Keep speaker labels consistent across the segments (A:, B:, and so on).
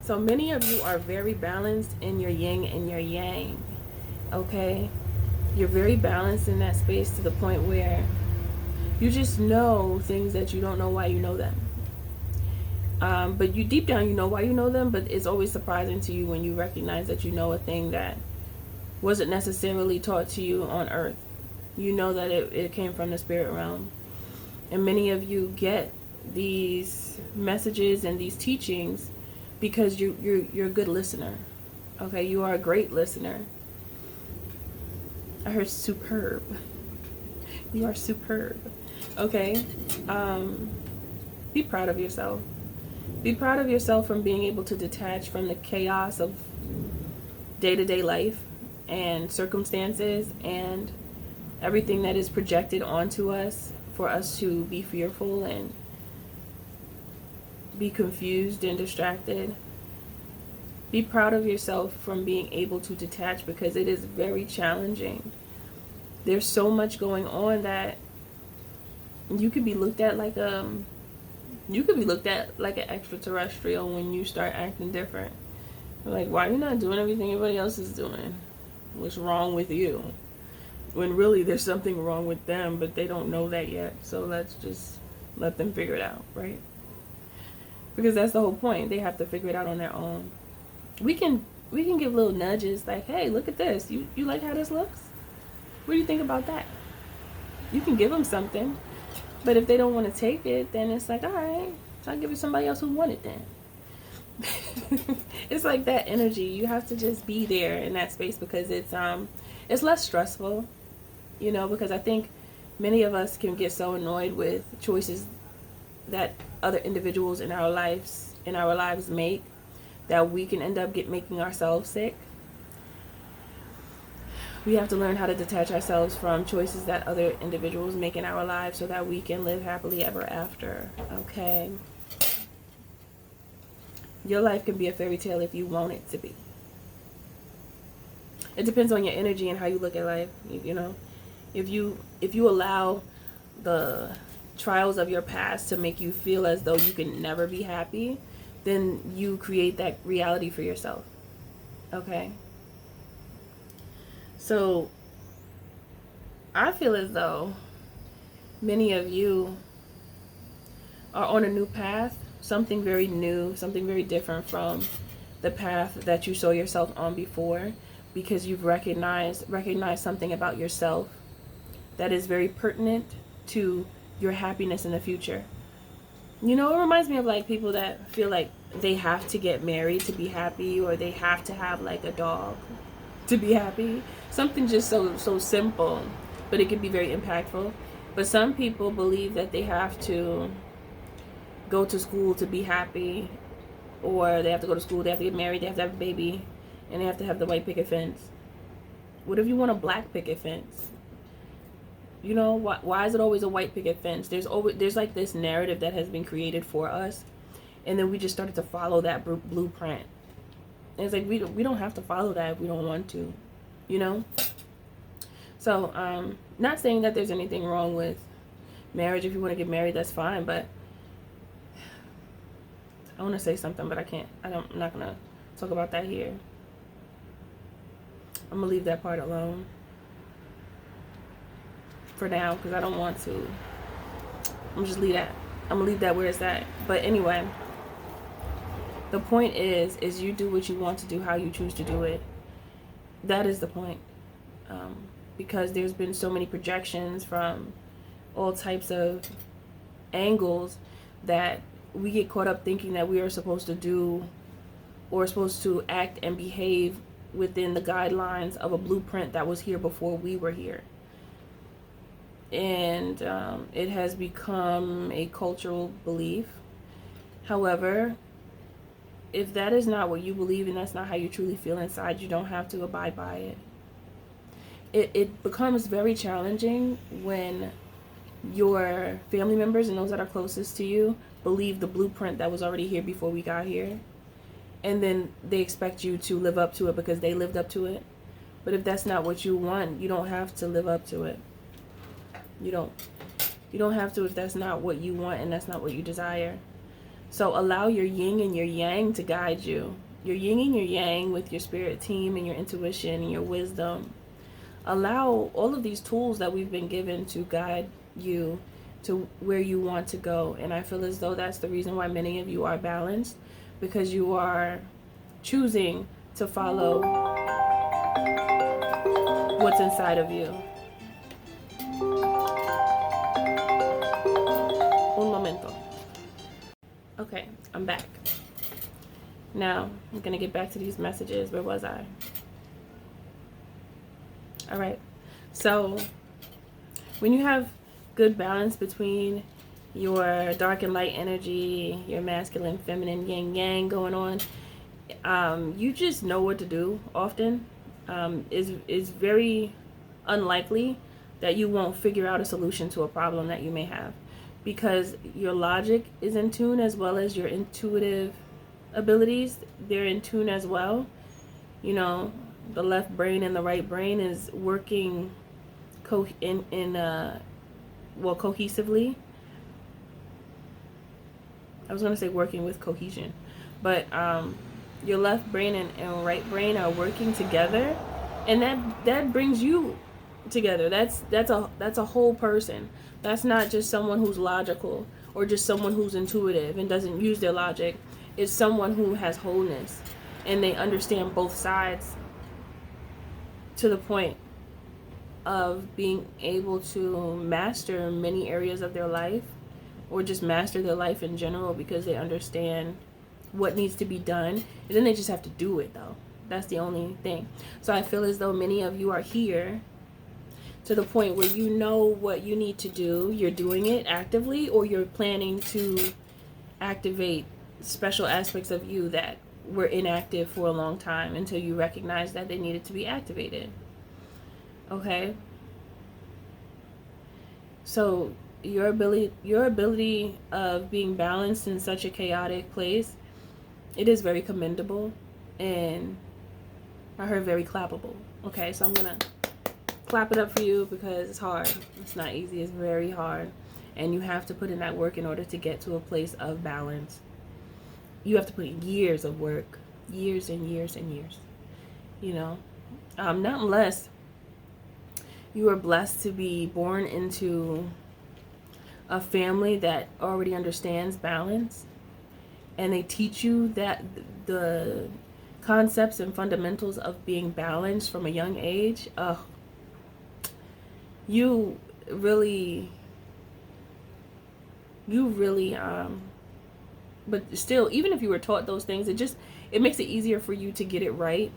A: So many of you are very balanced in your yin and your yang. Okay? You're very balanced in that space to the point where you just know things that you don't know why you know them. But you deep down you know why you know them, but it's always surprising to you when you recognize that you know a thing that wasn't necessarily taught to you on earth. You know that it came from the spirit realm. And many of you get these messages and these teachings because you're a good listener. Okay, you are a great listener. I heard superb. You are superb. Okay? Be proud of yourself. Be proud of yourself from being able to detach from the chaos of day-to-day life and circumstances and everything that is projected onto us for us to be fearful and be confused and distracted. Be proud of yourself from being able to detach, because it is very challenging. There's so much going on that you could be looked at like an extraterrestrial when you start acting different. Like, why are you not doing everything everybody else is doing? What's wrong with you? When really there's something wrong with them, but they don't know that yet. So let's just let them figure it out, right? Because that's the whole point. They have to figure it out on their own. We can give little nudges like, hey, look at this. You like how this looks? What do you think about that? You can give them something. But if they don't want to take it, then it's like, all right, so I'll give it to somebody else who want it then. It's like that energy. You have to just be there in that space, because it's less stressful, you know, because I think many of us can get so annoyed with choices that other individuals in our lives make that we can end up making ourselves sick. We have to learn how to detach ourselves from choices that other individuals make in our lives so that we can live happily ever after. Okay? Your life can be a fairy tale if you want it to be. It depends on your energy and how you look at life, you know. If you allow the trials of your past to make you feel as though you can never be happy, then you create that reality for yourself. Okay? So I feel as though many of you are on a new path, something very new, something very different from the path that you saw yourself on before, because you've recognized something about yourself that is very pertinent to your happiness in the future. You know, it reminds me of like people that feel like they have to get married to be happy, or they have to have like a dog to be happy. Something just so simple, but it can be very impactful. But some people believe that they have to go to school to be happy, or they have to go to school, they have to get married, they have to have a baby, and they have to have the white picket fence. What if you want a black picket fence? You know, why is it always a white picket fence? There's like this narrative that has been created for us, and then we just started to follow that blueprint. And it's like we don't have to follow that if we don't want to, you know? So, not saying that there's anything wrong with marriage. If you want to get married, that's fine, but I want to say something, but I can't. I'm not going to talk about that here. I'm going to leave that part alone for now, because I don't want to. I'm just leave that. I'm going to leave that where it's at. But anyway, the point is you do what you want to do, how you choose to do it. That is the point. Because there's been so many projections from all types of angles that we get caught up thinking that we are supposed to do or supposed to act and behave within the guidelines of a blueprint that was here before we were here. And it has become a cultural belief. However, if that is not what you believe and that's not how you truly feel inside, you don't have to abide by it. It becomes very challenging when your family members and those that are closest to you believe the blueprint that was already here before we got here, and then they expect you to live up to it because they lived up to it. But if that's not what you want, you don't have to live up to it. You don't have to if that's not what you want and that's not what you desire. So allow your yin and your yang to guide you. Your yin and your yang with your spirit team and your intuition and your wisdom. Allow all of these tools that we've been given to guide you to where you want to go. And I feel as though that's the reason why many of you are balanced, because you are choosing to follow what's inside of you. Un momento. Okay, I'm back. Now, I'm going to get back to these messages. Where was I? All right. So, when you have good balance between your dark and light energy, your masculine, feminine, yin, yang going on, you just know what to do often. Is very unlikely that you won't figure out a solution to a problem that you may have, because your logic is in tune as well as your intuitive abilities. They're in tune as well. You know, the left brain and the right brain is working cohesively. I was going to say working with cohesion, but your left brain and right brain are working together, and that brings you together. That's a whole person. That's not just someone who's logical or just someone who's intuitive and doesn't use their logic. It's someone who has wholeness, and they understand both sides to the point of being able to master many areas of their life, or just master their life in general, because they understand what needs to be done, and then they just have to do it though. That's the only thing. So I feel as though many of you are here to the point where you know what you need to do. You're doing it actively, or you're planning to activate special aspects of you that were inactive for a long time until you recognize that they needed to be activated. Okay? So your ability of being balanced in such a chaotic place, it is very commendable, and I heard very clappable. Okay, so I'm gonna clap it up for you, because it's hard. It's not easy. It's very hard, and you have to put in that work in order to get to a place of balance. You have to put in years of work, years and years and years. You know, not unless you are blessed to be born into a family that already understands balance, and they teach you that the concepts and fundamentals of being balanced from a young age. You really but still, even if you were taught those things, it makes it easier for you to get it right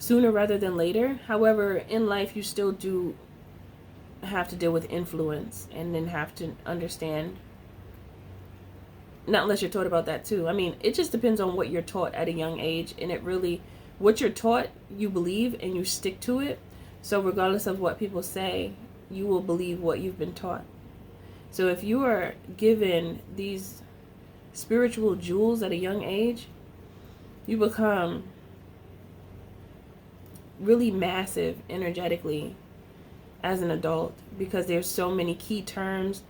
A: sooner rather than later. However, in life, you still do have to deal with influence, and then have to understand, not unless you're taught about that too. I mean, it just depends on what you're taught at a young age, and what you're taught, you believe, and you stick to it. So regardless of what people say, you will believe what you've been taught. So if you are given these spiritual jewels at a young age, you become really massive energetically as an adult, because there's so many key terms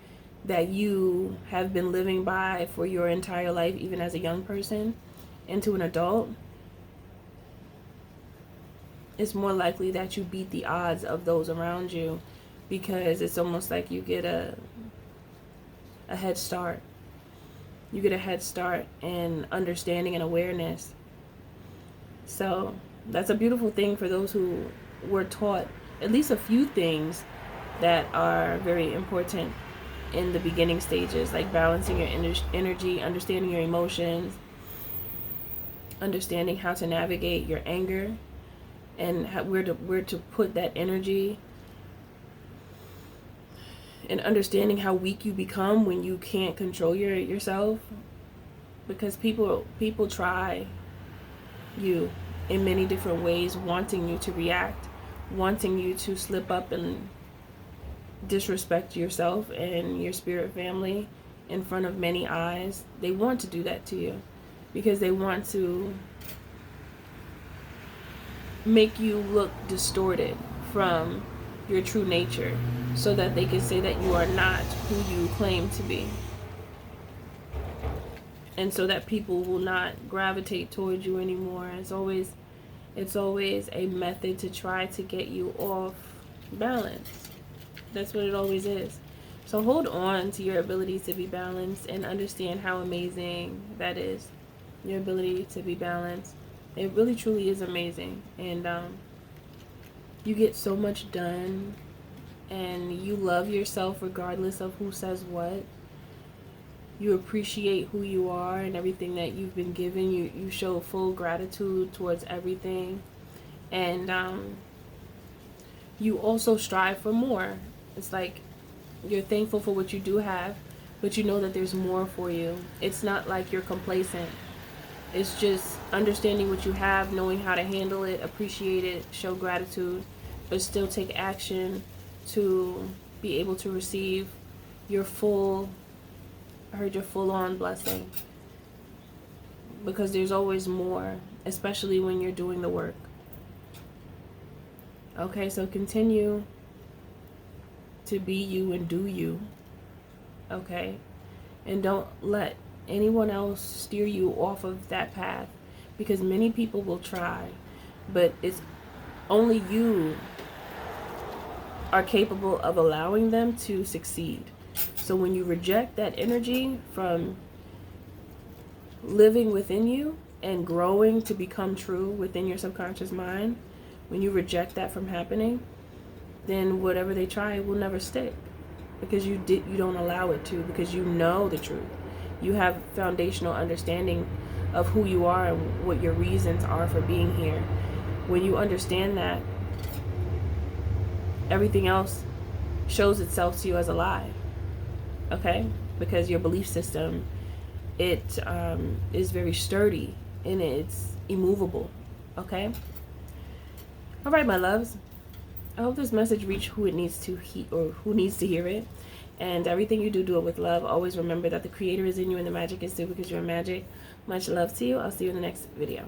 A: that you have been living by for your entire life, even as a young person, into an adult. It's more likely that you beat the odds of those around you, because it's almost like you get a head start. You get a head start in understanding and awareness. So that's a beautiful thing for those who were taught at least a few things that are very important in the beginning stages, like balancing your energy, understanding your emotions, understanding how to navigate your anger, and where to put that energy, and understanding how weak you become when you can't control yourself, because people try you in many different ways, wanting you to react, wanting you to slip up and disrespect yourself and your spirit family in front of many eyes. They want to do that to you because they want to make you look distorted from your true nature, so that they can say that you are not who you claim to be. and so that people will not gravitate towards you anymore. It's always a method to try to get you off balance. That's what it always is. So hold on to your ability to be balanced and understand how amazing that is. Your ability to be balanced. It really truly is amazing. And you get so much done, and you love yourself regardless of who says what. You appreciate who you are and everything that you've been given. You show full gratitude towards everything. And you also strive for more. It's like you're thankful for what you do have, but you know that there's more for you. It's not like you're complacent. It's just understanding what you have, knowing how to handle it, appreciate it, show gratitude, but still take action to be able to receive your full, your full-on blessing. Because there's always more, especially when you're doing the work. Okay, so continue to be you and do you. Okay? And don't let anyone else steer you off of that path, because many people will try, but it's only you are capable of allowing them to succeed. So when you reject that energy from living within you and growing to become true within your subconscious mind, when you reject that from happening, then whatever they try will never stick, because you don't allow it to, because you know the truth. You have foundational understanding of who you are and what your reasons are for being here. When you understand that, everything else shows itself to you as a lie. Okay? Because your belief system, it is very sturdy and it's immovable. Okay? All right, my loves. I hope this message reached who it needs to who needs to hear it. And everything you do, do it with love. Always remember that the creator is in you and the magic is too, because you're magic. Much love to you. I'll see you in the next video.